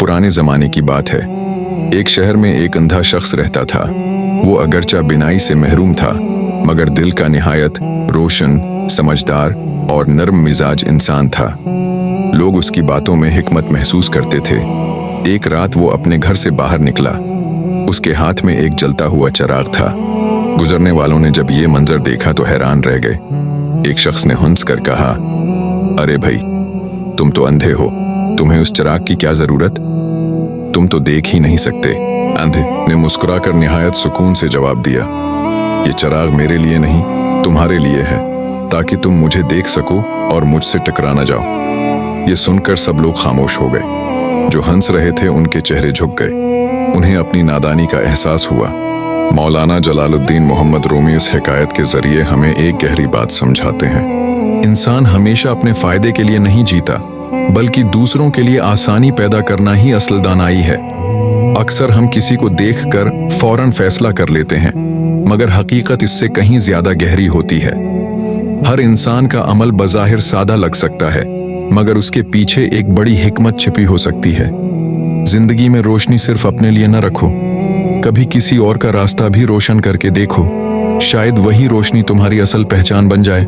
पुराने ज़माने की बात है। एक शहर में एक अंधा शख्स रहता था। वो अगरचा बिनाई से महरूम था, मगर दिल का निहायत रोशन, समझदार और नर्म मिजाज इंसान था। लोग उसकी बातों में हिकमत महसूस करते थे। एक रात वो अपने घर से बाहर निकला। उसके हाथ में एक जलता हुआ चिराग था। गुजरने वालों ने जब ये मंजर देखा तो हैरान रह गए। एक शख्स ने हंस कर कहा, अरे भाई, तुम तो अंधे हो, तुम्हें उस चिराग की क्या जरूरत? तुम तो देख ही नहीं सकते। अंधे ने मुस्कुराकर निहायत सुकून से जवाब दिया, ये चिराग मेरे लिए नहीं, तुम्हारे लिए है, ताकि तुम मुझे देख सको और मुझसे टकरा न जाओ। ये सुनकर सब लोग खामोश हो गए। जो हंस रहे थे उनके चेहरे झुक गए। उन्हें अपनी नादानी का एहसास हुआ। मौलाना जलालुद्दीन मोहम्मद रूमी इस हिकायत के जरिए हमें एक गहरी बात समझाते हैं। इंसान हमेशा अपने फायदे के लिए नहीं जीता, बल्कि दूसरों के लिए आसानी पैदा करना ही असल दानाई है। अक्सर हम किसी को देखकर फौरन फैसला कर लेते हैं, मगर हकीकत इससे कहीं ज्यादा गहरी होती है। हर इंसान का अमल बज़ाहिर सादा लग सकता है, मगर उसके पीछे एक बड़ी हिकमत छिपी हो सकती है। जिंदगी में रोशनी सिर्फ अपने लिए न रखो, कभी किसी और का रास्ता भी रोशन करके देखो। शायद वही रोशनी तुम्हारी असल पहचान बन जाए।